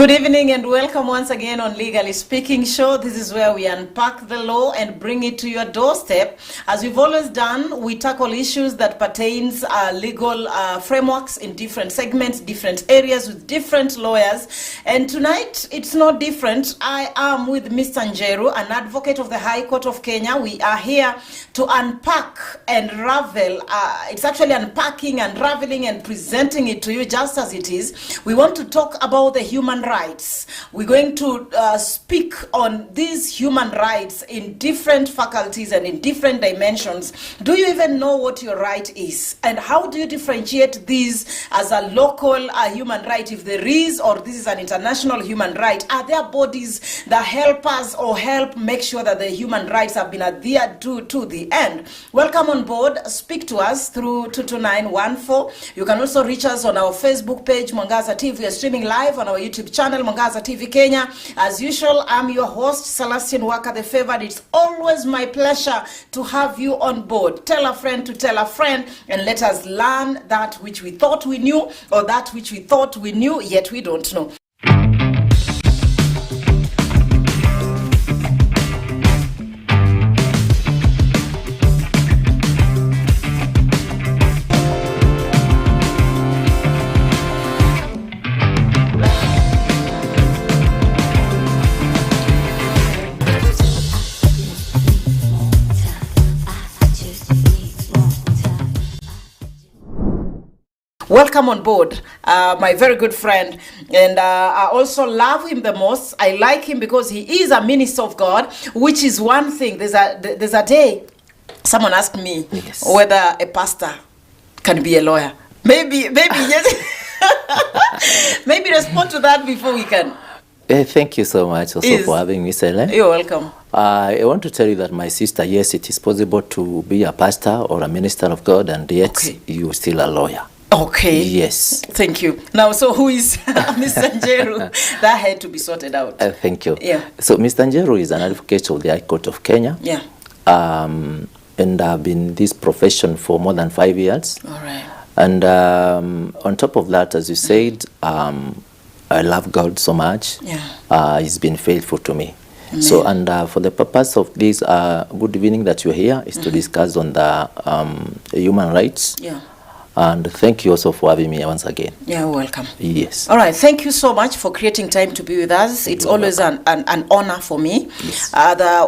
Good evening and welcome once again on Legally Speaking Show. This is where we unpack the law and bring it to your doorstep. As we've always done, we tackle issues that pertains legal frameworks in different segments, different areas with different lawyers. And tonight, it's not different. I am with Mr. Njeru, an advocate of the High Court of Kenya. We are here to unpack and ravel. It's actually unpacking, unraveling, and presenting it to you just as it is. We want to talk about the human rights. We're going to speak on these human rights in different faculties and in different dimensions. Do you even know what your right is? And how do you differentiate these as a local human right, if there is, or this is an international human right? Are there bodies that help us or help make sure that the human rights have been adhered to the end? Welcome on board. Speak to us through 22914. You can also reach us on our Facebook page, Mwangaza TV. We are streaming live on our YouTube channel, Mwangaza TV Kenya. As usual, I'm your host, CELESTINE WAKA the Favored. It's always my pleasure to have you on board. Tell a friend to tell a friend, and let us learn that which we thought we knew, or that which we thought we knew, yet we don't know. Welcome on board, my very good friend, and I also love him the most. I like him because he is a minister of God, which is one thing. There's a day someone asked me whether a pastor can be a lawyer. Maybe yes. Maybe respond to that before we can. Thank you so much also for having me, Sele. You're welcome. I want to tell you that, my sister, yes, it is possible to be a pastor or a minister of God, and yet you're still a lawyer. Okay. Yes. Thank you. Now, so who is Mr. Njeru? That had to be sorted out. Thank you. Yeah. So Mr. Njeru is an advocate of the High Court of Kenya. Yeah. And I've been in this profession for more than 5 years. All right. And on top of that, as you said, I love God so much. Yeah. He's been faithful to me. Amen. So, and for the purpose of this good evening that you're here is to discuss on the human rights. Yeah. And thank you also for having me once again. You're welcome. Yes. All right. Thank you so much for creating time to be with us. It's always an honor for me. Yes.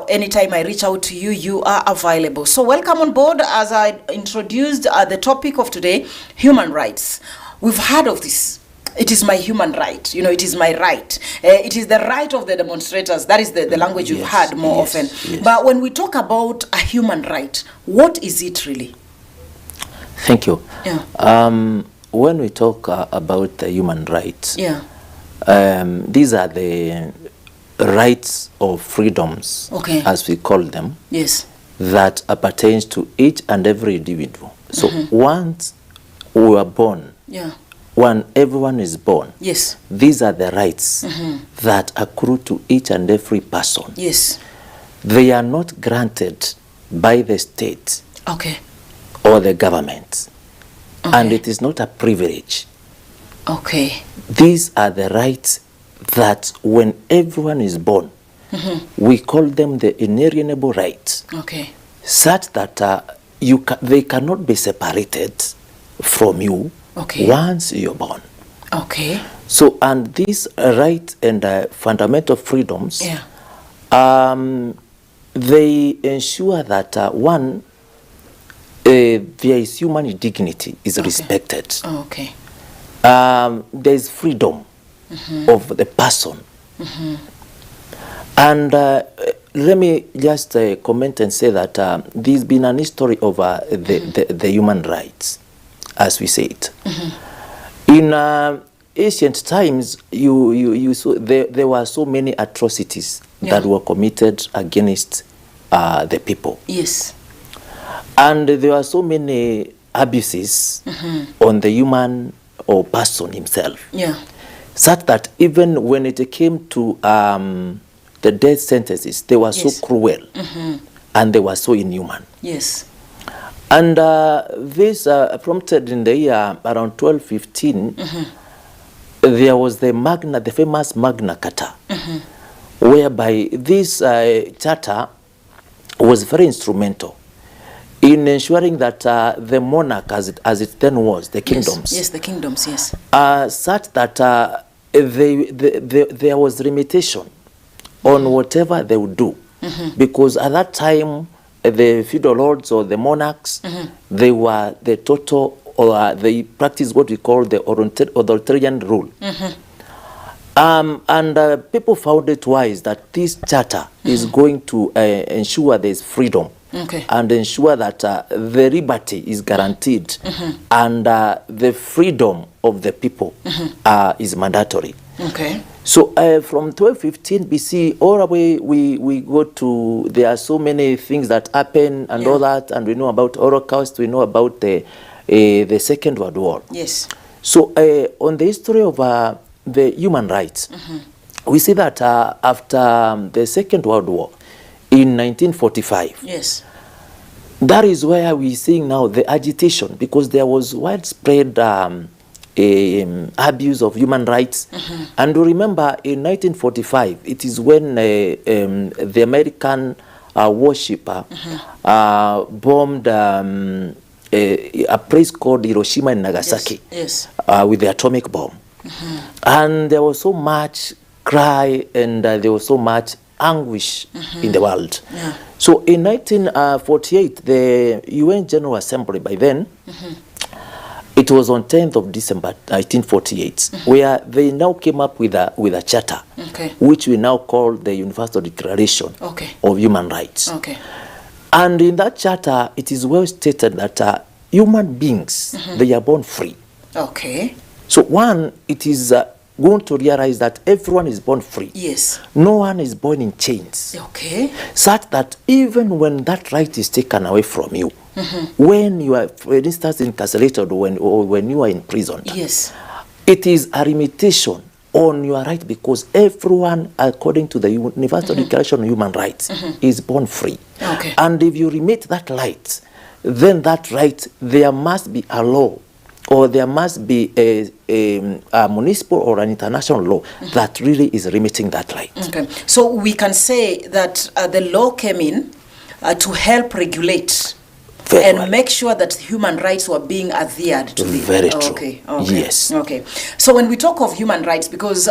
Anytime I reach out to you, you are available. So welcome on board. As I introduced the topic of today, human rights. We've heard of this. It is my human right. You know, it is my right. It is the right of the demonstrators. That is the language you've heard more often. Yes. But when we talk about a human right, what is it really? Thank you. Yeah. When we talk about the human rights, Yeah. These are the rights or freedoms, as we call them, Yes. that appertains to each and every individual. So once we are born, Yeah. when everyone is born, Yes. these are the rights that accrue to each and every person. Yes. They are not granted by the state Okay. or the government, and it is not a privilege. Okay. These are the rights that when everyone is born, we call them the inalienable rights, Okay. such that they cannot be separated from you once you're born. Okay. So, and these rights and fundamental freedoms, they ensure that one, there is human dignity is respected. Okay. There is freedom of the person. And let me just comment and say that there's been an history of the human rights, as we say it. In ancient times, you saw there were so many atrocities that were committed against the people. Yes. And there are so many abuses on the human or person himself. Yeah. Such that even when it came to the death sentences, they were so cruel and they were so inhuman. Yes. And this prompted in the year around 1215 there was the famous Magna Carta, whereby this charter was very instrumental in ensuring that the monarch, as it then was, the kingdoms, yes, the kingdoms, yes, such that there was limitation on whatever they would do, because at that time the feudal lords or the monarchs, they were the total, or they practiced what we call the authoritarian rule. And people found it wise that this charter is going to ensure there's freedom, and ensure that the liberty is guaranteed, and the freedom of the people is mandatory. So from 1215 BC all the way we go to, there are so many things that happen and all that, and we know about Holocaust, we know about the Second World War. Yes. So on the history of the human rights, we see that after the Second World War in 1945, yes, that is where we see now the agitation, because there was widespread abuse of human rights. And we remember in 1945, it is when the American warship bombed a place called Hiroshima and Nagasaki, yes, with the atomic bomb. And there was so much cry, and there was so much anguish in the world. So in 1948, the UN General Assembly, by then, it was on 10th of December 1948, where they now came up with a charter, which we now call the Universal Declaration of Human Rights. And in that charter, it is well stated that human beings, they are born free. So one, it is going to realize that everyone is born free. Yes. No one is born in chains. Such that even when that right is taken away from you, when you are, for instance, incarcerated, or when you are in prison, yes, it is a limitation on your right, because everyone, according to the Universal Declaration of Human Rights, is born free. And if you remit that right, then that right, there must be a law, or there must be a municipal or an international law that really is limiting that right. So we can say that the law came in to help regulate and make sure that human rights were being adhered to. Very true. Yes. So when we talk of human rights, because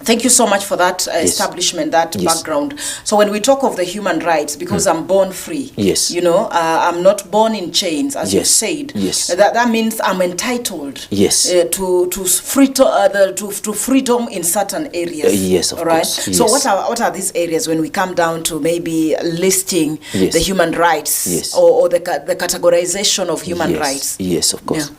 thank you so much for that establishment, that background. So when we talk of the human rights, because I'm born free, you know, I'm not born in chains, as you said. That means I'm entitled to freedom in certain areas. Of course. So what are these areas when we come down to maybe listing the human rights or the categorization of human rights? Yes, of course.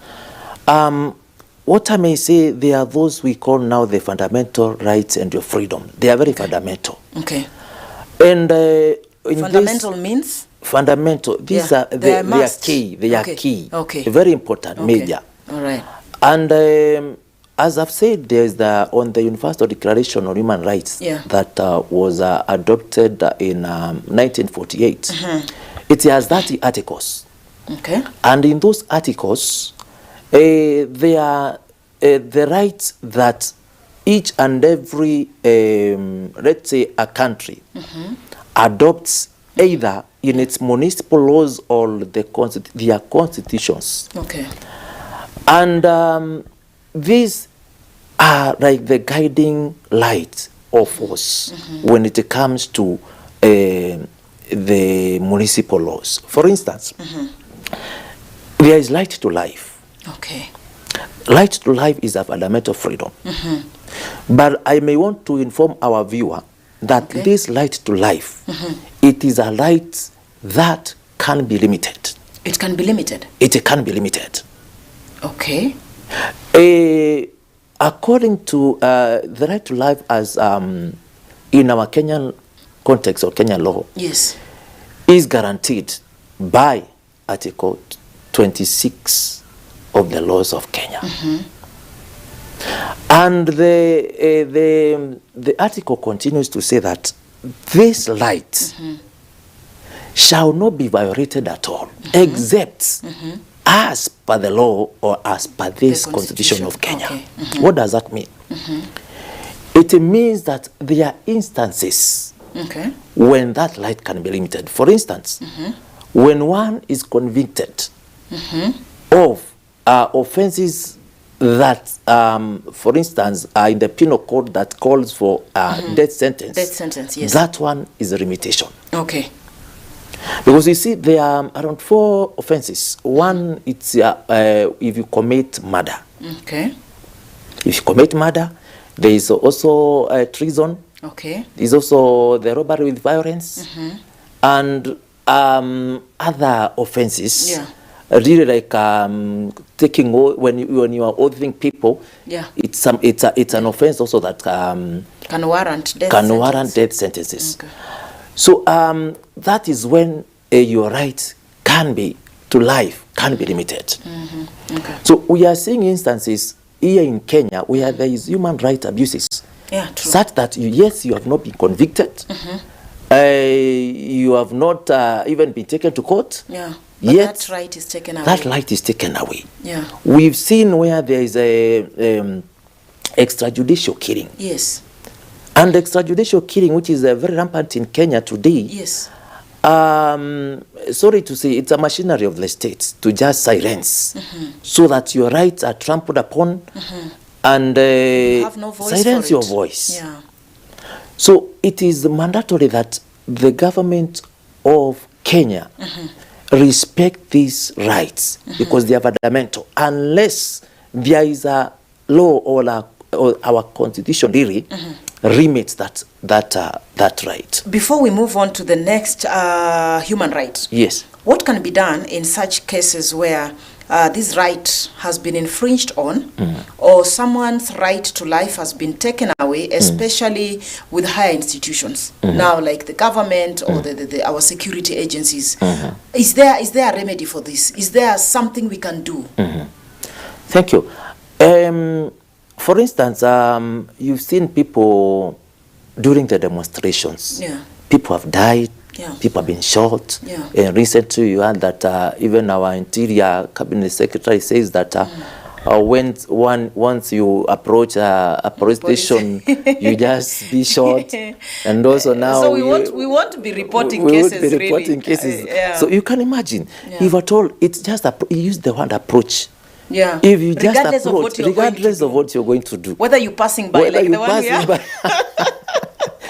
What I may say, there are those we call now the fundamental rights and your freedom. They are very fundamental. And fundamental means? Fundamental. These are they are key. They are key. Very important, major. And as I've said, there's on the Universal Declaration on Human Rights that was adopted in 1948. It has 30 articles. And in those articles, they are the rights that each and every, let's say, a country adopts either in its municipal laws or their constitutions. And these are like the guiding light of us when it comes to the municipal laws. For instance, there is right to life. Right to life is a fundamental freedom. But I may want to inform our viewer that this right to life, it is a right that can be limited. It can be limited? It can be limited. According to the right to life as in our Kenyan context or Kenyan law, is guaranteed by Article 26 of the laws of Kenya. And the article continues to say that this right shall not be violated at all, except as per the law or as per this Constitution of Kenya. Okay. What does that mean? It means that there are instances when that right can be limited. For instance, when one is convicted of offenses that, for instance, are in the penal code that calls for death sentence. Death sentence, yes. That one is a limitation. Okay. Because you see, there are around 4 offenses. One, it's if you commit murder. Okay. If you commit murder, there is also treason. Okay. There is also the robbery with violence, and other offenses. Yeah. Really like taking when you are ordering people. Yeah. It's an offense also that can warrant death sentences. Okay. So that is when your right can be to life can be limited. Okay. So we are seeing instances here in Kenya where there is human rights abuses. Yeah, true. Such that you have not been convicted. You have not even been taken to court. Yeah. But yet that right is taken away. That right is taken away. Yeah. We've seen where there is a extrajudicial killing. Yes. And extrajudicial killing, which is very rampant in Kenya today. Yes. Sorry to say, it's a machinery of the state to just silence so that your rights are trampled upon and you have no voice silence for your it. voice. Yeah. So it is mandatory that the government of Kenya respect these rights because they are fundamental. Unless there is a law or our constitution really limits that right. Before we move on to the next human right, yes, what can be done in such cases where this right has been infringed on or someone's right to life has been taken away, especially with higher institutions, now like the government or our security agencies? Is there a remedy for this? Is there something we can do? Thank you. For instance, you've seen people during the demonstrations. Yeah. People have died. Yeah. People have been shot. Yeah. And recently you heard that even our Interior Cabinet Secretary says that once you approach a police station, you just be shot. And also now so we want to be reporting cases. We be reporting cases. Yeah. So you can imagine if at all it's just you use the word approach. Yeah. If you just regardless approach, regardless of what you're going to do, whether you're passing by, like the one here.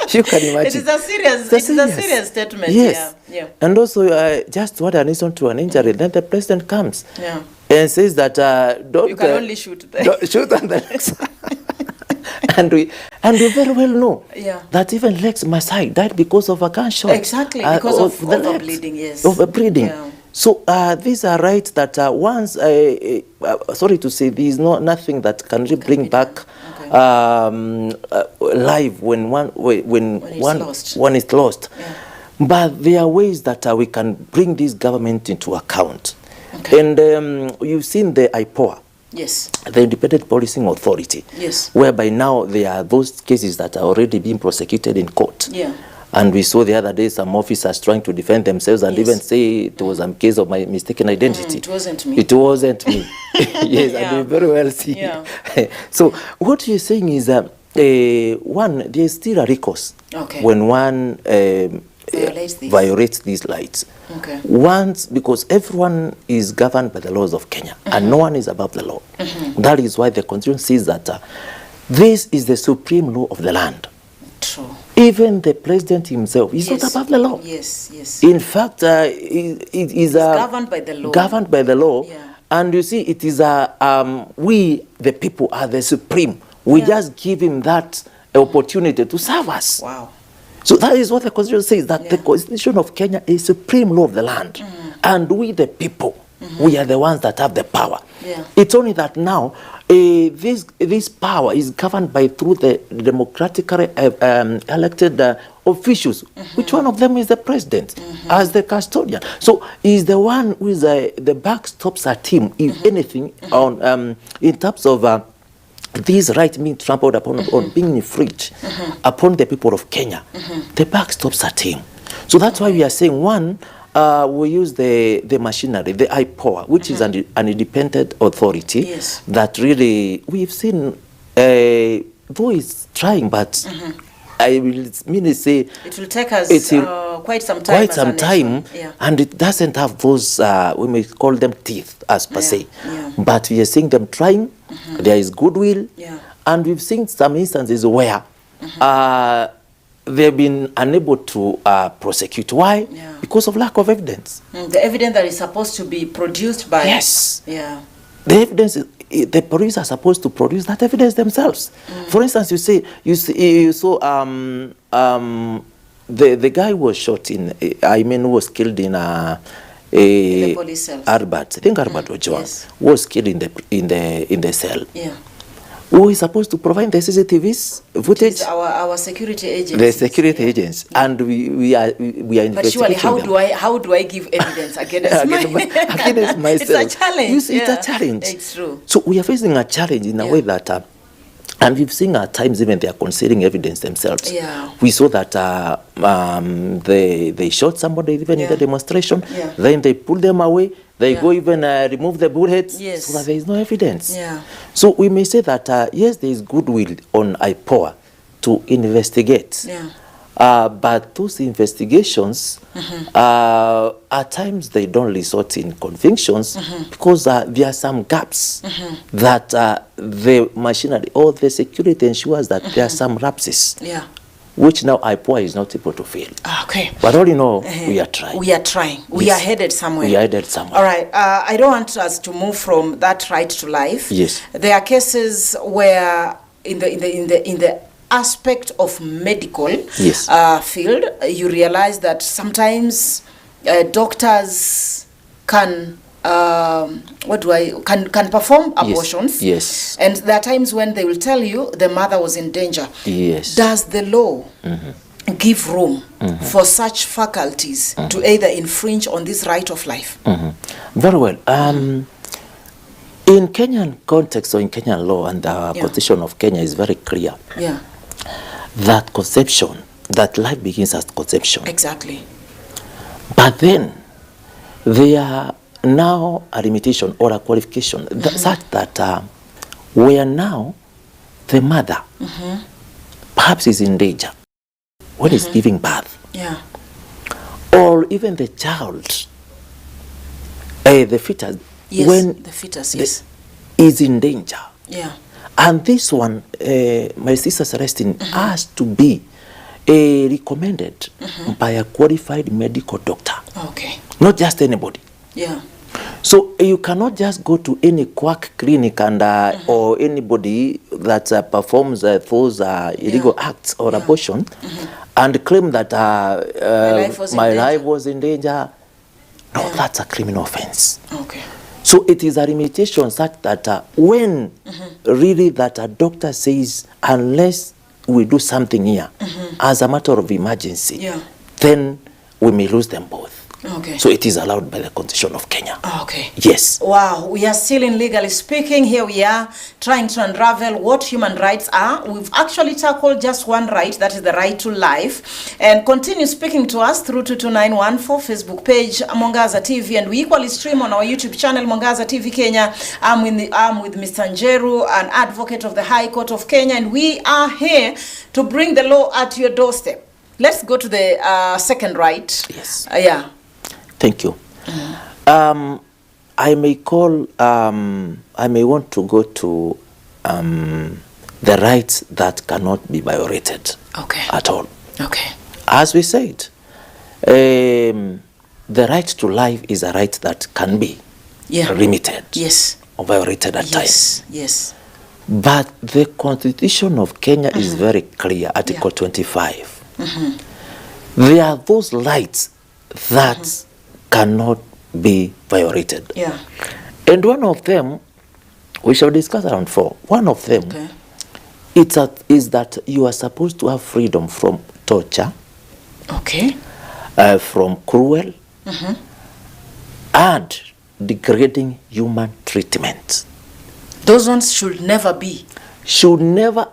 You can imagine. It is a serious statement. Yes. Yeah. And also, just what an insult to an injury, then the president comes and says that don't. You can only shoot there. Shoot on the legs. and we very well know that even Lex Masai died because of a gunshot. Exactly, because of the bleeding. Yes. Of a bleeding. Yeah. So these are rights that once, sorry to say, there is nothing that can really bring back life when one is lost. Yeah. But there are ways that we can bring this government into account. Okay. And you've seen the IPOA. Yes. The Independent Policing Authority. Yes. Whereby now there are those cases that are already being prosecuted in court. Yeah. And we saw the other day some officers trying to defend themselves and even say it was a case of my mistaken identity. It wasn't me. It wasn't me. Yes, and we very well see. Yeah. So what you're saying is that one, there's still a recourse when one violates these rights. Okay. Once, because everyone is governed by the laws of Kenya and no one is above the law. That is why the Constitution says that this is the supreme law of the land. True. Even the president himself is not above the law. Yes, yes. In fact, it is governed by the law. Governed by the law. Yeah. And you see, it is we, the people, are the supreme. We just give him that opportunity to serve us. Wow. So that is what the Constitution says, that the Constitution of Kenya is supreme law of the land. And we, the people, we are the ones that have the power. Yeah. It's only that now this power is governed through the democratically elected officials. Which one of them is the president as the custodian? So he's the one who is the back stops at him if anything on in terms of these rights being trampled upon or being infringed upon the people of Kenya. The back stops at him. So that's why we are saying one. we use the machinery, the IPOA, which is an independent authority that really we've seen, though it's trying, but I will mean to say it will take us quite some time. And it doesn't have those we may call them teeth as per se. But we are seeing them trying. There is goodwill, and we've seen some instances where they've been unable to prosecute. Why? Because of lack of evidence. The evidence that is supposed to be produced by the evidence is, the police are supposed to produce that evidence themselves. For instance, you saw the guy was shot in, was killed in the police cells. Albert, I think Albert Ojwang was killed in the cell. Who is supposed to provide the CCTV footage? Our security agents. The security agents, and we are investigating. But surely, how do I give evidence against against myself? It's a challenge. You see, it's a challenge. It's true. So we are facing a challenge in a way that, and we've seen at times even they are considering evidence themselves. We saw that they shot somebody even in the demonstration. Then they pulled them away. They go even remove the bullets so that there is no evidence. So we may say that, yes, there is goodwill on IPOA to investigate. But those investigations, at times they don't result in convictions because there are some gaps that the machinery or the security ensures that there are some lapses. Which now IPOA is not able to fill. But all in all, we are trying. We are trying. We are headed somewhere. We are headed somewhere. All right. I don't want us to move from that right to life. There are cases where in the aspect of medical field, you realize that sometimes doctors can can perform abortions. And there are times when they will tell you the mother was in danger. Does the law give room for such faculties to either infringe on this right of life? Very well. In Kenyan context or in Kenyan law, and the constitution of Kenya is very clear that conception, that life begins at conception. Exactly. But then there are now a limitation or a qualification such that where now the mother perhaps is in danger when is giving birth, or even the child, the fetus, when the fetus is in danger. And this one, my sister Celestine, has to be recommended by a qualified medical doctor. Not just anybody. So you cannot just go to any quack clinic and or anybody that performs those illegal acts or abortion and claim that my life was in danger. No, that's a criminal offense. So it is a limitation such that when really that a doctor says, unless we do something here as a matter of emergency, then we may lose them both. So it is allowed by the Constitution of Kenya. Yes. Wow, we are still in Legally Speaking. Here we are trying to unravel what human rights are. We've actually tackled just one right, that is the right to life. And continue speaking to us through 22914 Facebook page, Mwangaza TV, and we equally stream on our YouTube channel, Mwangaza TV Kenya. I'm with Mr. Njeru, an advocate of the High Court of Kenya, and we are here to bring the law at your doorstep. Let's go to the second right. Thank you. I may want to go to the rights that cannot be violated at all. As we said, the right to life is a right that can be limited or violated at times. But the Constitution of Kenya is very clear, Article 25. There are those rights that cannot be violated. And one of them, we shall discuss around 4. One of them is that you are supposed to have freedom from torture, from cruel and degrading human treatment. Those ones should never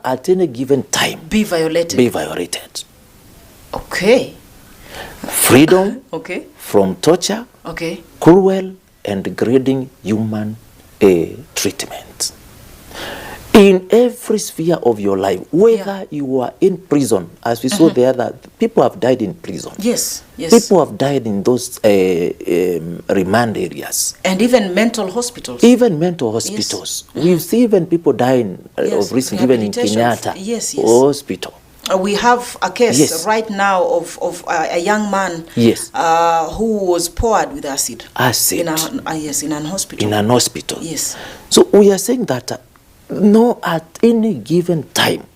at any given time be violated. freedom Okay. from torture, Okay. cruel and degrading human treatment. In every sphere of your life, whether you are in prison, as we saw the other, people have died in prison. Yes. Yes. People have died in those remand areas. And even mental hospitals. Even mental hospitals. Yes. We've seen even people dying of recent, even in Kenyatta Hospital. We have a case right now of a young man who was poured with acid. In an hospital. In an hospital. Yes. So we are saying that no, at any given time,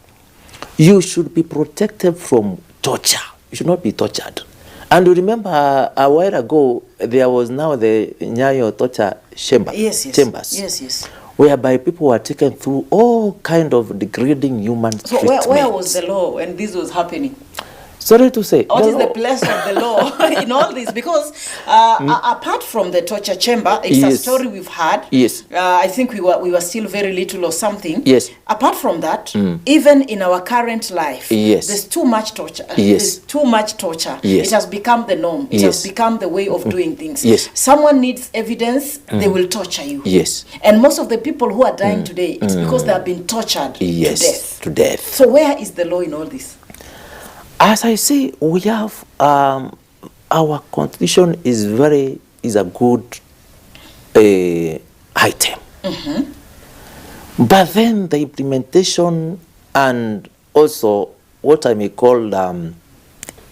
you should be protected from torture. You should not be tortured. And you remember a while ago, there was now the Nyayo torture chambers. Yes. Whereby people were taken through all kind of degrading human treatment. So where was the law when this was happening? Sorry to say. What is the place of the law in all this? Because apart from the torture chamber, it's a story we've had. Yes. I think we were still very little or something. Yes. Apart from that, even in our current life, there's too much torture. There's too much torture. Yes. It has become the norm. It has become the way of doing things. Yes. Someone needs evidence, they will torture you. Yes. And most of the people who are dying today, it's because they have been tortured to death. So where is the law in all this? As I say, we have our constitution is a good item, but then the implementation and also what I may call to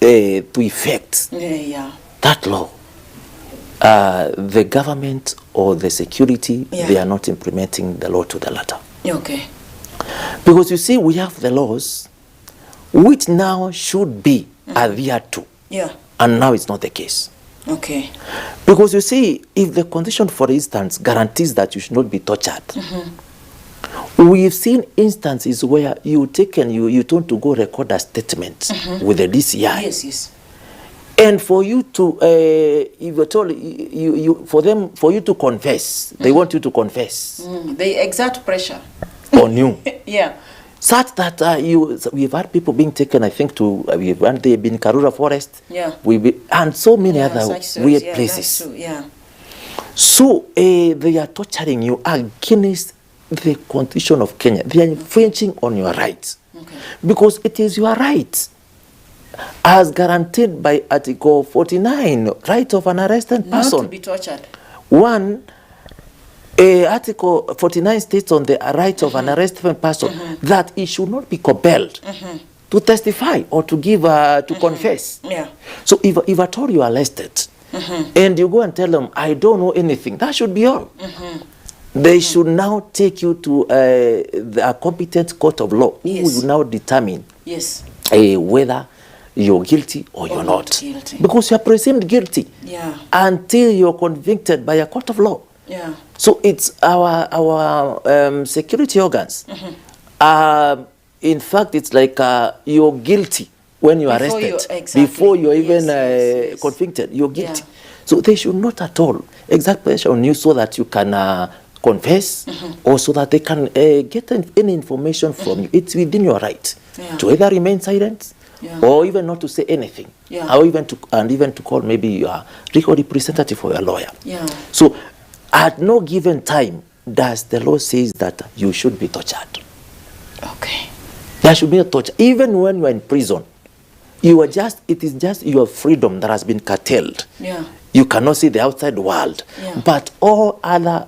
effect that law, the government or the security they are not implementing the law to the letter. Okay. Because you see, we have the laws which now should be adhered to. Yeah. And now it's not the case. Okay. Because you see, if the condition, for instance, guarantees that you should not be tortured, we've seen instances where you turn to go record a statement with the DCI. Yes. And for you to, if you're told, for you to confess, they want you to confess. They exert pressure on you. Yeah. Such that we've had people being taken, I think, they've been Karura Forest, and so many other weird places. That's true, yeah. So they are torturing you against the constitution of Kenya. They are infringing on your rights. Okay. Because it is your right, as guaranteed by Article 49, right of an arrested person. Not to be tortured. One, Article 49 states on the right of an arrested person that he should not be compelled to testify or to give to confess. Yeah. So if at all you are arrested and you go and tell them, I don't know anything, that should be all. They should now take you to a competent court of law who will now determine whether you're guilty or you're not. Guilty. Because you are presumed guilty until you're convicted by a court of law. Yeah. So it's our security organs. In fact, it's like you're guilty when you're arrested. Before you're even convicted, you're guilty. Yeah. So they should not at all exact pressure on you so that you can confess or so that they can get any information from you. It's within your right to either remain silent or even not to say anything. Or even to call maybe your legal representative or your lawyer. Yeah. So at no given time does the law says that you should be tortured. Okay. There should be a torture. Even when you are in prison, it is just your freedom that has been curtailed. Yeah. You cannot see the outside world. Yeah. But all other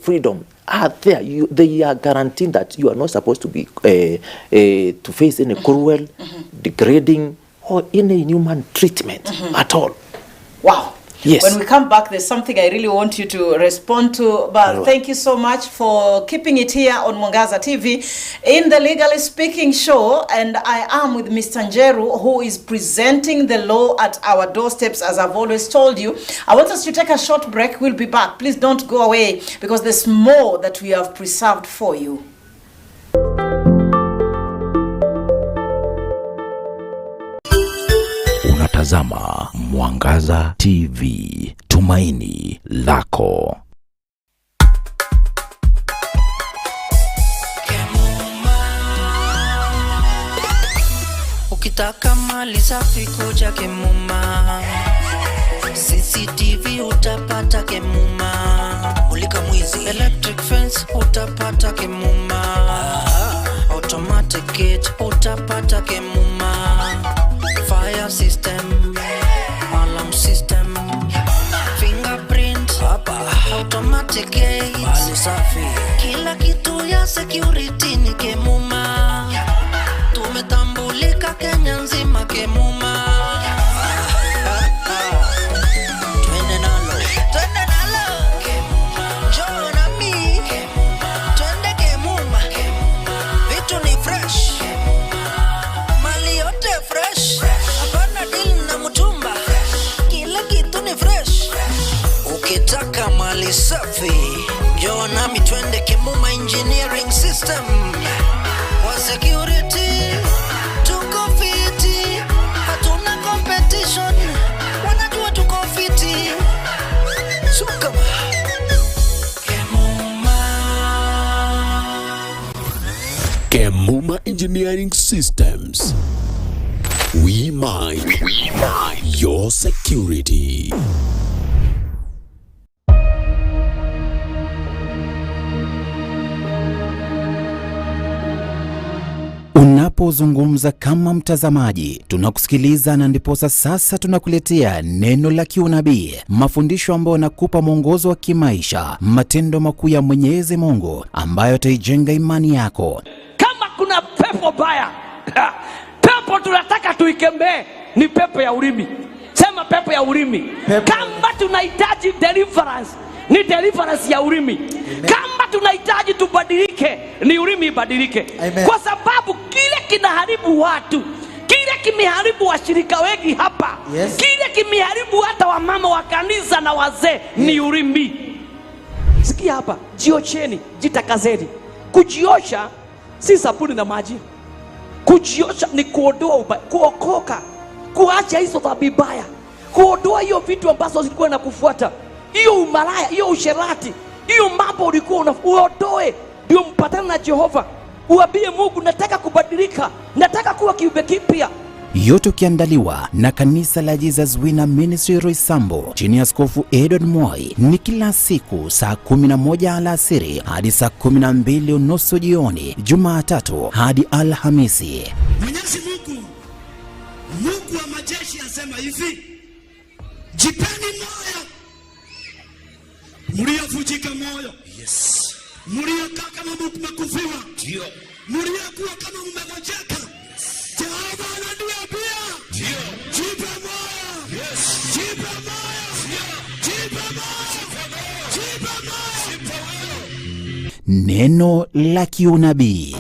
freedom are there. They are guaranteeing that you are not supposed to be to face any cruel, degrading, or any inhuman treatment at all. Wow. Yes. When we come back, there's something I really want you to respond to. But thank you so much for keeping it here on Mwangaza TV in the Legally Speaking show. And I am with Mr. Njeru, who is presenting the law at our doorsteps, as I've always told you. I want us to take a short break. We'll be back. Please don't go away, because there's more that we have preserved for you. Unatazama Mwangaza TV, tumaini lako. Ukitaka mali safi kuja Kemuma, CCTV utapata Kemuma, mulika mwizi electric fence utapata Kemuma, automatic gate utapata Kemuma, fire system, alarm system, fingerprint hapa, automatic gate, mali safi, kila kitu ya security ni Kemuma. Tumetambulika Kenya nzima Kemuma. Twende nalo Kemuma, njoo na mi Kemuma, twende Kemuma, vitu ni fresh mali yote fresh, hapana deal na mtumba, kila kitu ni fresh. Ukitaka mali safi njoo na mi twende Kemuma engineering system, wa security tuko fiti, hatuna competition, wanajua tuko fiti. Suka Kemuma Engineering Systems. We mind your security. Unapozungumza kama mtazamaji, tunakusikiliza na ndiposa sasa tunakuletea neno la kiunabii, mafundisho ambayo yanakupa mwongozo wa kimaisha, matendo makuu ya Mwenyezi Mungu ambayo yataijenga imani yako. Kama kuna pepo baya, pepo tunataka tuikemee ni pepo ya ulimi. Sema pepo ya ulimi. Kama tunahitaji deliverance, ni deliverance ya ulimi. Kama tunahitaji tubadilike, ni ulimi ibadilike. Kwa sababu kile kinaharibu watu, kile kimeharibu washirika wengi hapa, kile kimeharibu hata wamama wa kanisa na wazee, ni ulimi. Sikia hapa, jiosheni, jitakazeni. Kujiosha si sabuni na maji. Kujiosha ni kuondoa kuokoka, kuacha hizo dhambi mbaya, kuondoa hiyo vitu ambazo zilikuwa na kufuata, hiyo umalaya, hiyo usherati, hiyo mambo ulikuwa uondoe, ndio mpatane na Jehova. Uambie Mungu, nataka kubadilika, nataka kuwa kiumbe kipya. Yote ukiandaliwa na kanisa la Jesus Winner Ministry Roysambu chini ya Askofu Edward Moi, ni kila siku saa 11 alasiri hadi saa 12:30 jioni, Jumatatu hadi Alhamisi. Mwenyezi Mungu, Mungu wa majeshi asema hivi: jipeni moyo, mliovunjika moyo, mliokaa kama mmekufiwa, ndio mliokuwa kama mmegojeka, Jehova ananiambia jipe moyo, jipe moyo, jipe moyo, jipe moyo. Neno la kiunabii.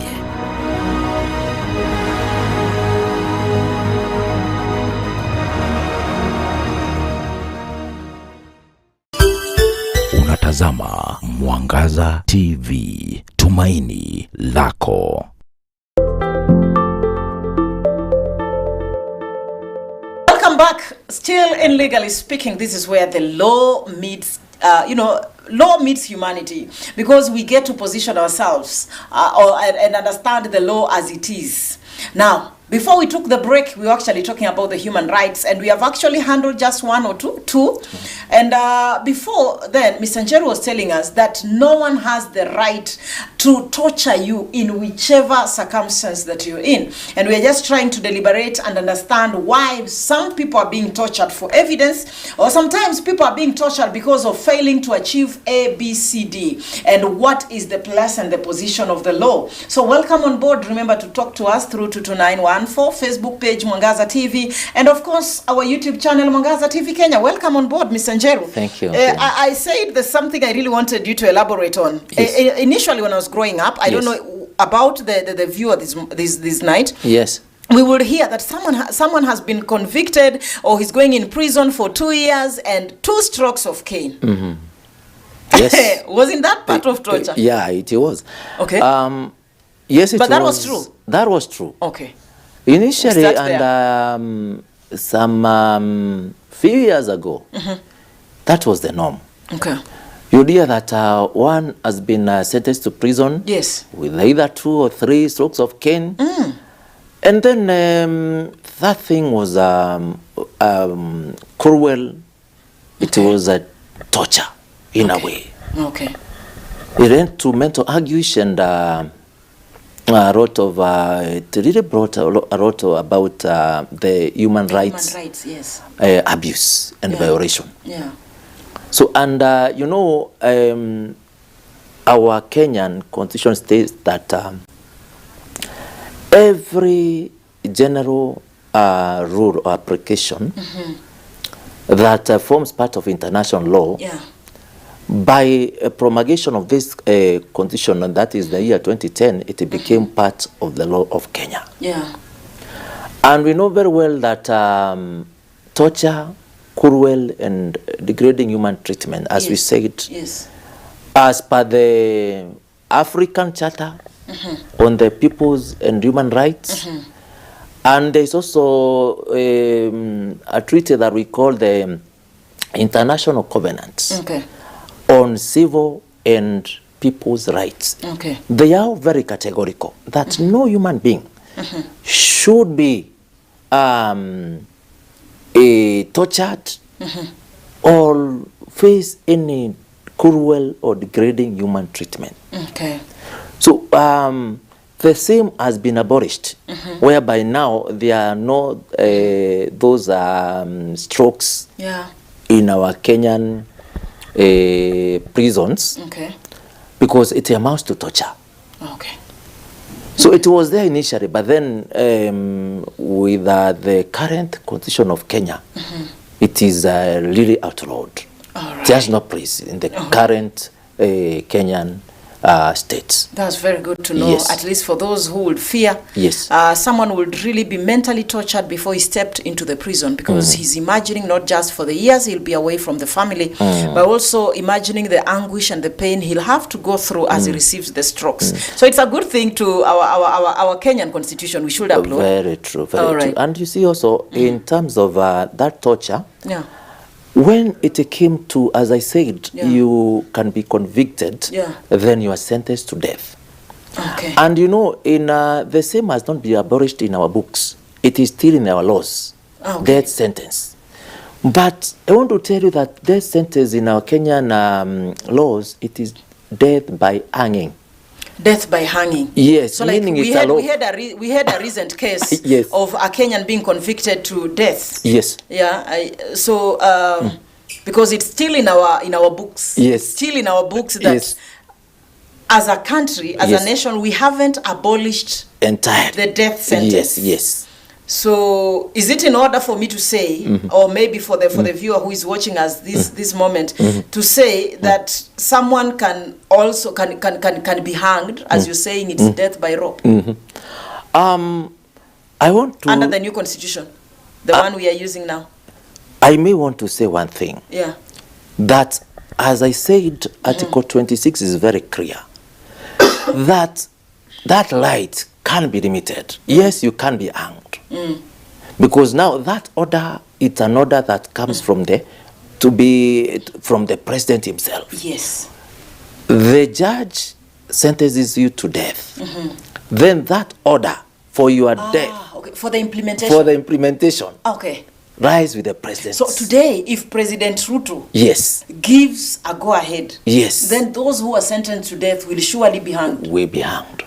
Unatazama Mwangaza TV, tumaini lako. Welcome back. Still in Legally Speaking, this is where the law meets law meets humanity, because we get to position ourselves and understand the law as it is. Now, before we took the break, we were actually talking about the human rights, and we have actually handled just one or two. And before then, Mr. Njeru was telling us that no one has the right to torture you in whichever circumstance that you're in. And we are just trying to deliberate and understand why some people are being tortured for evidence, or sometimes people are being tortured because of failing to achieve A, B, C, D. And what is the place and the position of the law? So welcome on board. Remember to talk to us through 22914, Facebook page Mwangaza TV, and of course our YouTube channel Mwangaza TV Kenya. Welcome on board, Mr. Njeru. Thank you. I said there's something I really wanted you to elaborate on. Yes. Initially when I was growing up, I don't know about the viewer this night. Yes. We will hear that someone has been convicted, or he's going in prison for 2 years and 2 strokes of cane. Mm-hmm. Yes. Wasn't that part of torture? Yeah, it was. Okay. Yes, it was. But that was true. That was true. Okay. Initially, and some few years ago, that was the norm. Okay. You'd hear that one has been sentenced to prison. Yes. With either 2 or 3 strokes of cane. And then that thing was cruel. It was a torture in a way. Okay. It went to mental anguish and it really brought a lot about the human rights, yes. Abuse and violation. Yeah. So, and you know, our Kenyan constitution states that every general rule or application that forms part of international law, by a promulgation of this constitution, and that is the year 2010, it became part of the law of Kenya. Yeah. And we know very well that torture, cruel and degrading human treatment, as we said, as per the African Charter on the People's and Human Rights, and there's also a treaty that we call the International Covenant on Civil and People's Rights. They are very categorical that no human being should be tortured or face any cruel or degrading human treatment. So the same has been abolished, whereby now there are no those strokes in our Kenyan prisons, because it amounts to torture. So it was there initially, but then with the current constitution of Kenya, it is really outlawed. There's no place in the current Kenyan states. That's very good to know, at least for those who would fear someone would really be mentally tortured before he stepped into the prison, because he's imagining not just for the years he'll be away from the family, but also imagining the anguish and the pain he'll have to go through as he receives the strokes. So it's a good thing to our Kenyan constitution. We should applaud. Very true, very true. And you see also in terms of that torture, when it came to, as I said, you can be convicted, then you are sentenced to death. And you know, in the same has not been abolished in our books. It is still in our laws, death sentence. But I want to tell you that death sentence in our Kenyan laws, it is death by hanging. Death by hanging. Yes, so like we had a recent case of a Kenyan being convicted to death. Because it's still in our books. Still in our books that as a country, as a nation, we haven't abolished the death sentence. So is it in order for me to say, or maybe for the viewer who is watching us this moment, to say that someone can also can be hanged, as you're saying, it's death by rope? I want to, under the new constitution, the one we are using now. I may want to say one thing. That, as I said, Article 26 is very clear. that right can be limited. Yes, you can be hanged. Because now that order, it's an order that comes from the president himself. The judge sentences you to death. Then that order for your death, for the implementation, rise with the president. So today, if President Ruto gives a go ahead, then those who are sentenced to death will surely be hanged. Will be hanged.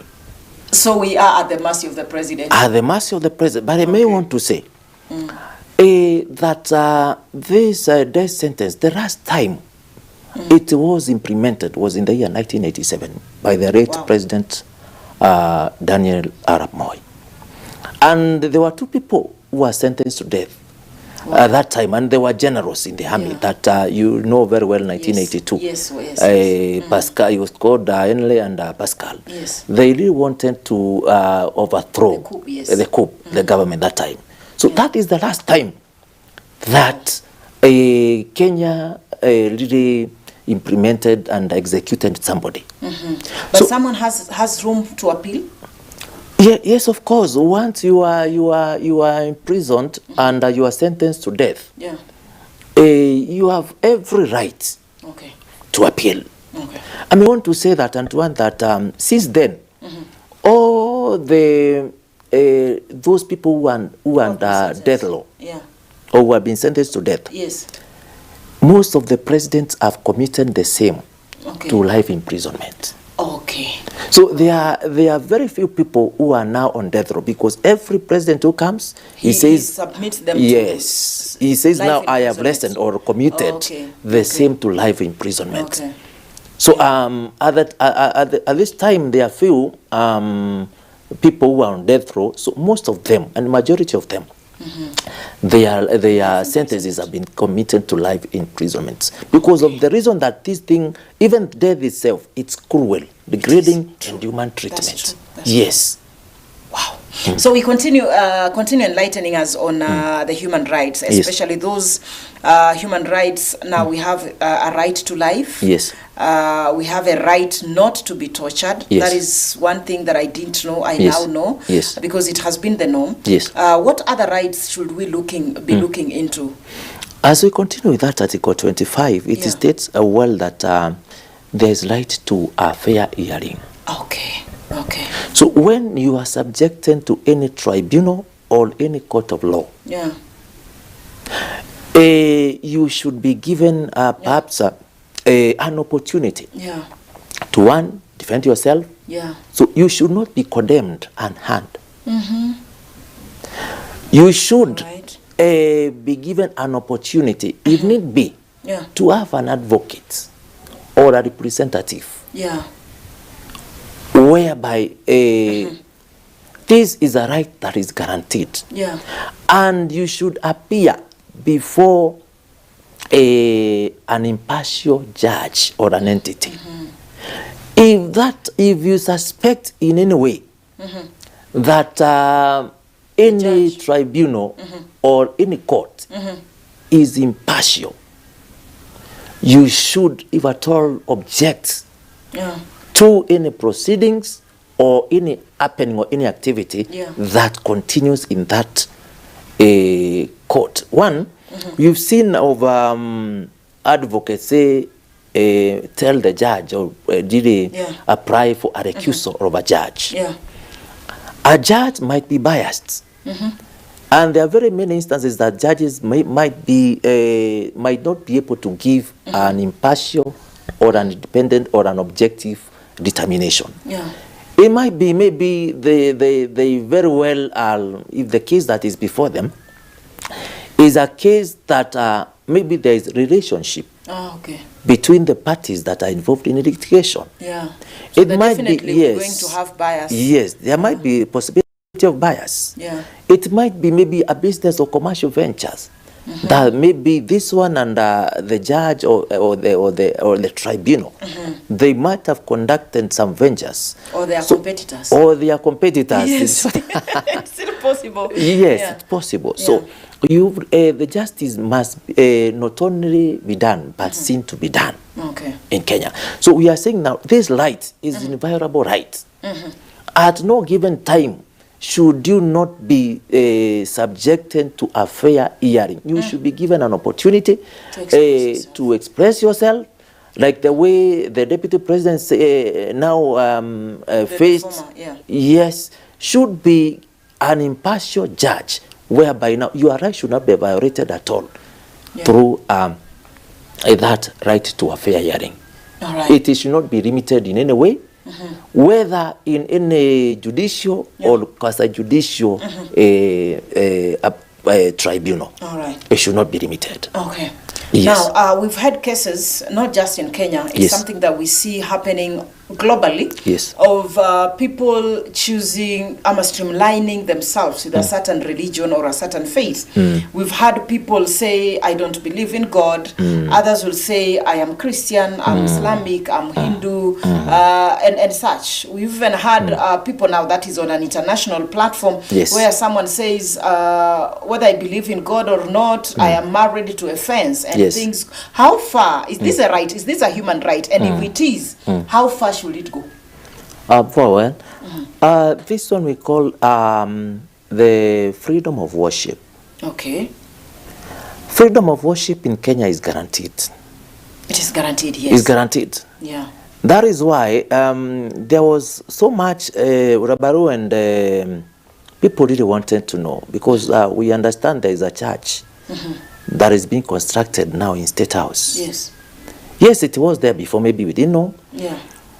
So we are at the mercy of the president. At the mercy of the president. But I may want to say that this death sentence, the last time it was implemented was in the year 1987 by the late President Daniel Arap Moi. And there were two people who were sentenced to death at that time, and they were generals in the army that you know very well, 1982. Pascal, he was called Henley and Pascal. They really wanted to overthrow the coup, the government that time. So that is the last time that Kenya really implemented and executed somebody. But so, someone has room to appeal? Yes, of course. Once you are imprisoned and you are sentenced to death, you have every right to appeal. I want to say that, Antoine, that since then, all the those people who are under death law, Yeah. or who have been sentenced to death, Yes. most of the presidents have committed the same Okay. to life imprisonment. Okay. So there are very few people who are now on death row, because every president who comes, he says, submits them yes, to he says, life now I have imprisonment. lessened or commuted Okay. the same to life imprisonment. Okay. So at this time, there are few people who are on death row. So most of them, and majority of them, their sentences have been committed to life imprisonment, because of the reason that this thing, even death itself, it's cruel, degrading, and human treatment. That's Yes. Wow. So we continue enlightening us on the human rights, especially those human rights. Now we have a right to life. Yes. We have a right not to be tortured. Yes. That is one thing that I didn't know. I Yes. now know. Yes. Because it has been the norm. Yes. What other rights should we be looking into? As we continue with that Article 25, it states well that there is right to a fair hearing. Okay. Okay. So when you are subjected to any tribunal or any court of law, Yeah. you should be given perhaps an opportunity Yeah. to, one, defend yourself. Yeah. So you should not be condemned and hanged. You should Right. be given an opportunity, if need be, Yeah. to have an advocate or a representative, Yeah. whereby this is a right that is guaranteed. Yeah. And you should appear before an impartial judge or an entity. If you suspect in any way that any judge. tribunal or any court is impartial, you should, if at all, object Yeah. to any proceedings or any happening or any activity Yeah. that continues in that court. One, you've seen of advocates say, tell the judge, or did they apply for a recusal of a judge. Yeah. A judge might be biased. And there are very many instances that judges might not be able to give an impartial or an independent or an objective determination. Yeah. It might be maybe they very well are, if the case that is before them is a case that maybe there is relationship Oh, okay. between the parties that are involved in litigation. Yeah. So It they're might be, definitely yes, going to have bias. Yes, there might be a possibility of bias. Yeah. It might be maybe a business or commercial ventures that maybe this one and the judge or the tribunal, they might have conducted some ventures. Or their competitors. Or their competitors. Yes. It's still possible. Yes, Yeah. it's possible. Yeah. So the justice must not only be done, but seen to be done Okay. in Kenya. So we are saying now, this right is inviolable right. At no given time should you not be subjected to a fair hearing. You should be given an opportunity to express yourself, like the way the deputy president faced. former, yeah. Yes, should be an impartial judge, whereby now your right should not be violated at all through that right to a fair hearing. All right. It should not be limited in any way, whether in any judicial or quasi-judicial tribunal. All right. It should not be limited. Okay. Yes. Now, we've had cases, not just in Kenya, it's Yes. something that we see happening globally, Yes. of people choosing, streamlining themselves with a certain religion or a certain faith. We've had people say, I don't believe in God. Others will say, I am Christian, I'm Islamic, I'm Hindu, and such. We've even had people now that is on an international platform Yes. where someone says, whether I believe in God or not, I am married to a fence and Yes. things. How far is this a right? Is this a human right? And if it is, how far should it go? This one we call the freedom of worship. Okay. Freedom of worship in Kenya is guaranteed. It is guaranteed, yes. It's guaranteed. Yeah. That is why there was so much Rabaru and people really wanted to know, because we understand there is a church that is being constructed now in State House. Yes. Yes, it was there before, maybe we didn't know. Yeah.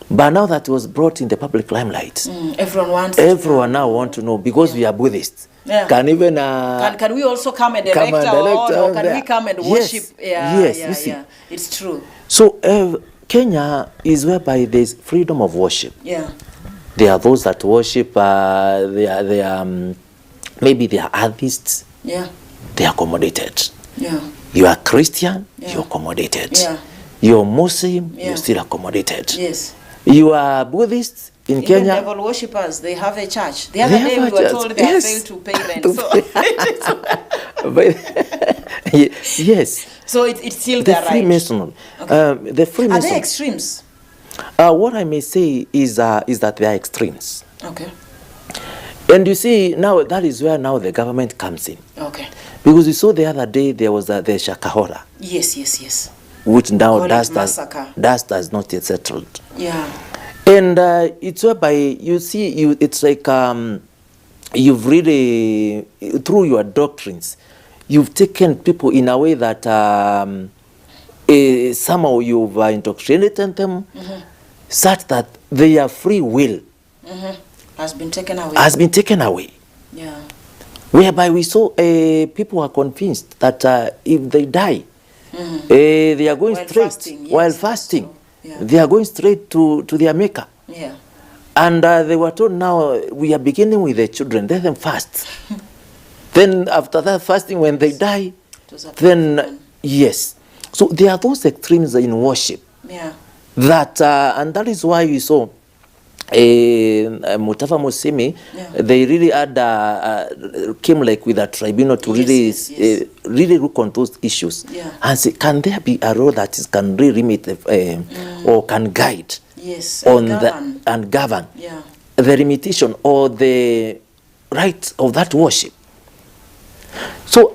But now that it was brought in the public limelight, everyone now want to know, because we are Buddhists. Yeah. Can even can we also come and direct, or can we come and worship? You see. It's true. So Kenya is whereby there's freedom of worship. Yeah. There are those that worship. They are maybe they are atheists. Yeah. They are accommodated. Yeah. You are Christian. Yeah. You're accommodated. Yeah. You're Muslim. Yeah. You're still accommodated. Yes. You are Buddhist in Even Kenya. devil worshippers, they have a church. The other day we were told they have failed to pay rent. Yes. So it's still The there, right? Freemason. Okay. The Freemason. Are they extremes? What I may say is that they are extremes. Okay. And you see, now that is where now the government comes in. Okay. Because you saw the other day there was the Shakahola. Yes. Which now dust has not yet settled. Yeah. And it's whereby you see, it's like you've really, through your doctrines, you've taken people in a way that somehow you've indoctrinated them such that their free will has been taken away. Yeah. Whereby we saw people are convinced that if they die, they are going while fasting. So, yeah. They are going straight to their maker. Yeah. And they were told, now we are beginning with the children, let them fast. Then after that fasting, when they die, then yes. So there are those extremes in worship. Yeah. That and that is why we saw Mutafa Musimi, they really had came like with a tribunal to really look on those issues and say, can there be a law that can really limit or can guide and govern the limitation or the right of that worship? So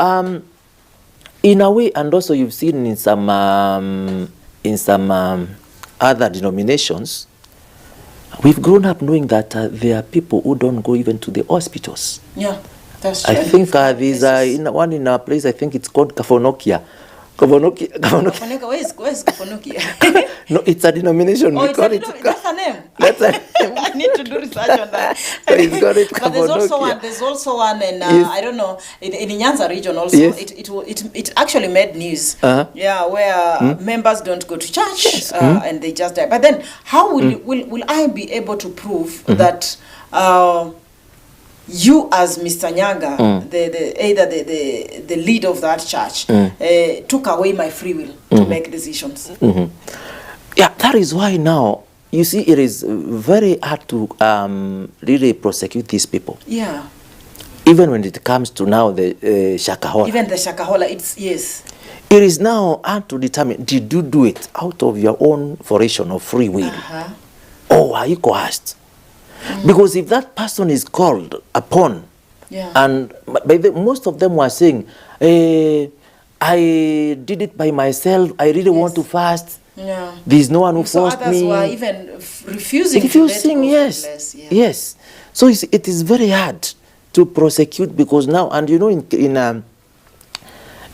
in a way, and also you've seen in some other denominations, we've grown up knowing that there are people who don't go even to the hospitals. Yeah, that's true. I think there's one in our place, I think it's called Kafonokia. Kafonokia. Where's Kafonokia? No, it's a denomination. That's a name. That's a name. I need to do research on that. So it's got it, but there's also one in, I don't know, in Nyanza region also. Yes. It actually made news. Yeah, where members don't go to church and they just die. But then how will I be able to prove that you as Mr. Nyaga, the lead of that church, took away my free will to make decisions? Yeah, that is why now, you see, it is very hard to really prosecute these people. Yeah. Even when it comes to now the Shakahola. Even the Shakahola, it's, yes. It is now hard to determine, did you do it out of your own volition of free will? Or are you coerced? Because if that person is called upon, and most of them were saying, I did it by myself, I really want to fast. Yeah. There's no one who forced others me. Were even refusing yes. Yes. So it is very hard to prosecute, because now, and you know, in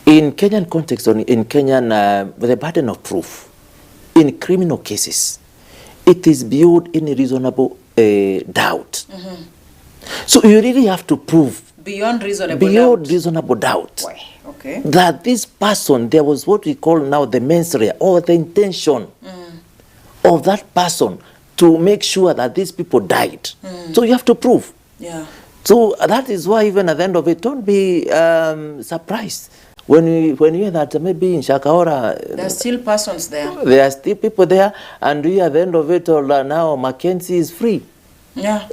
Kenyan context, or in Kenyan, the burden of proof in criminal cases, it is beyond any reasonable doubt. So you really have to prove beyond reasonable doubt. Okay. That this person, there was what we call now the mens rea, or the intention of that person to make sure that these people died. So you have to prove. Yeah. So that is why even at the end of it, don't be surprised when you hear that maybe in Shakahola there are still persons there. There are still people there, and we at the end of it all now Mackenzie is free. Yeah.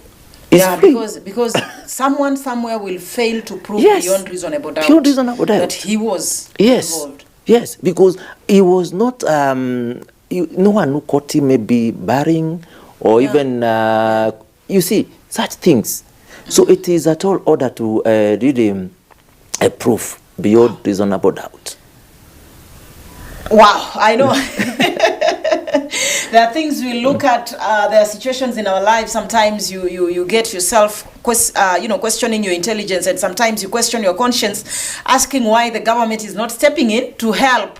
Free. Because someone somewhere will fail to prove beyond reasonable doubt that he was involved. Yes, because he was not, no one who caught him maybe barring or even, you see, such things. So it is at all order to really prove beyond reasonable doubt. Wow, I know. There are things we look at. There are situations in our lives. Sometimes you get yourself questioning your intelligence, and sometimes you question your conscience, asking why the government is not stepping in to help,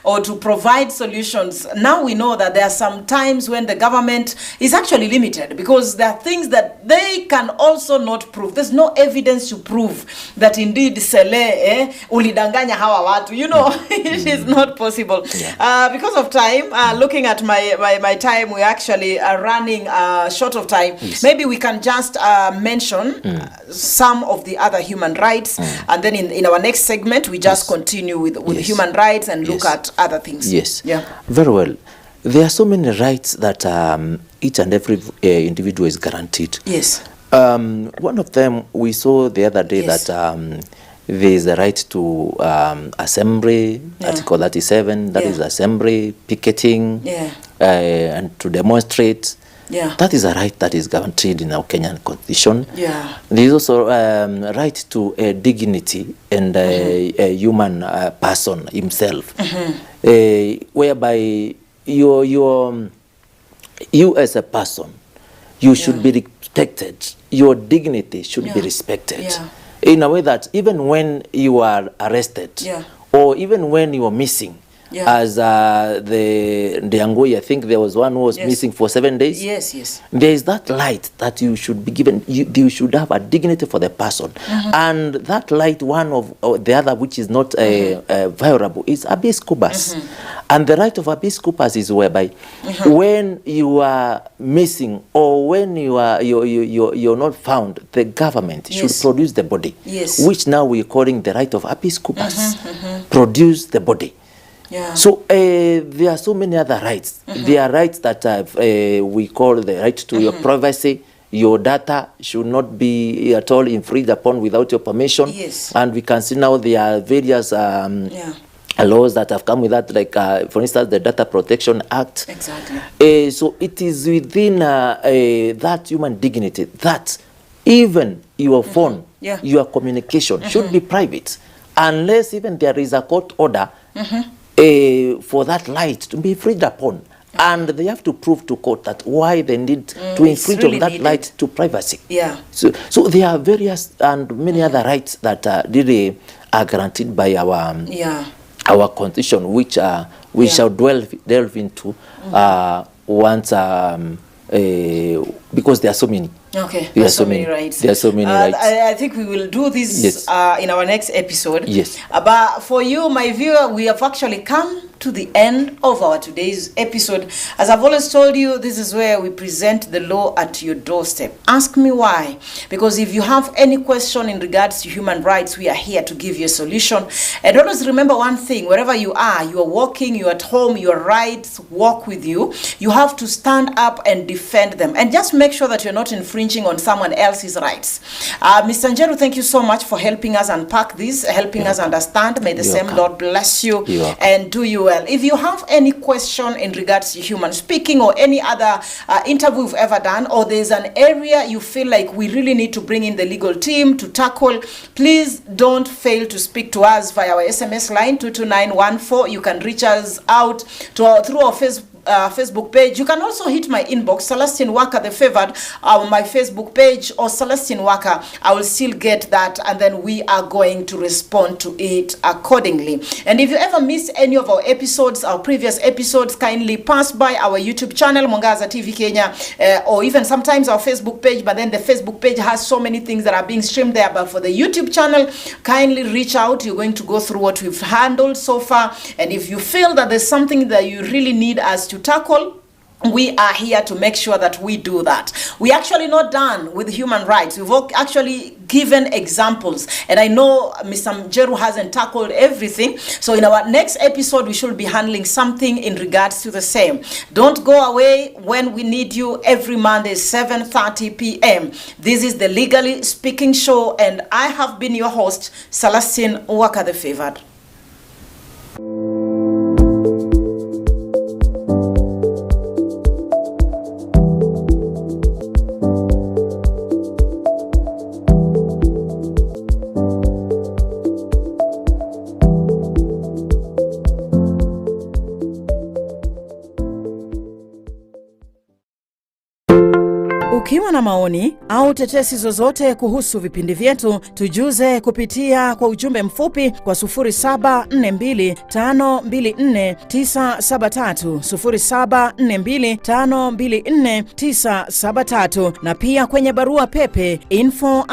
or to provide solutions. Now we know that there are some times when the government is actually limited because there are things that they can also not prove. There's no evidence to prove that indeed ulidanganya hawa watu. It is not possible. Yeah. Because of time, looking at my time, we actually are running short of time. Yes. Maybe we can just mention some of the other human rights, and then in our next segment we just continue with human rights and look at other things. Yes. Yeah. Very well. There are so many rights that each and every individual is guaranteed. Yes. One of them we saw the other day, that there is a right to assembly, Article 37, that is assembly, picketing, and to demonstrate. Yeah. That is a right that is guaranteed in our Kenyan constitution. Yeah. There is also right to dignity and a human person himself, whereby you as a person, you should be respected. Your dignity should be respected. Yeah. In a way that even when you are arrested, or even when you are missing, as the Angoi, I think there was one who was missing for 7 days. Yes. There is that light that you should be given. You should have a dignity for the person, and that light, one of the other, which is not violable, is habeas corpus. And the right of habeas corpus is whereby when you are missing or when you're not found, the government should produce the body, which now we're calling the right of habeas corpus. Produce the body. Yeah. So there are so many other rights. There are rights that we call the right to your privacy. Your data should not be at all infringed upon without your permission. Yes. And we can see now there are various laws that have come with that, like for instance the Data Protection Act. Exactly. So it is within that human dignity that even your phone, your communication should be private, unless even there is a court order for that light to be infringed upon. And they have to prove to court that why they need to infringe on that right to privacy. Yeah. So there are various and many other rights that really are guaranteed by our constitution, which we shall delve into once, because there are so many. Okay, there are so many rights. There are so many rights. I think we will do this in our next episode. Yes. But for you, my viewer, we have actually come to the end of our today's episode. As I've always told you, this is where we present the law at your doorstep. Ask me why. Because if you have any question in regards to human rights, we are here to give you a solution. And always remember one thing: wherever you are working, you're at home, your rights walk with you. You have to stand up and defend them. And just make sure that you're not infringing on someone else's rights. Mr. Njeru, thank you so much for helping us unpack this, helping us understand. May the same Lord bless you and do you well. If you have any question in regards to human speaking or any other interview we've ever done, or there's an area you feel like we really need to bring in the legal team to tackle, please don't fail to speak to us via our SMS line 22914. You can reach us out through our Facebook page. You can also hit my inbox, Celestine Waka the Favored, my Facebook page, or Celestine Waka. I will still get that, and then we are going to respond to it accordingly. And if you ever miss any of our episodes, our previous episodes, kindly pass by our YouTube channel, Mwangaza TV Kenya, or even sometimes our Facebook page. But then the Facebook page has so many things that are being streamed there. But for the YouTube channel, kindly reach out. You're going to go through what we've handled so far, and if you feel that there's something that you really need us to tackle, we are here to make sure that we do that. We're actually not done with human rights. We've actually given examples, and I know Mr. Njeru hasn't tackled everything, so in our next episode we should be handling something in regards to the same. Don't go away. When we need you, every Monday 7:30 p.m. This is the Legally Speaking Show, and I have been your host, Celestine Waka the Favored. Ukiwa na maoni au tetesi zozote kuhusu vipindi vyetu, tujuze kupitia kwa ujumbe mfupi kwa 0742524973, 0742524973, na pia kwenye barua pepe info@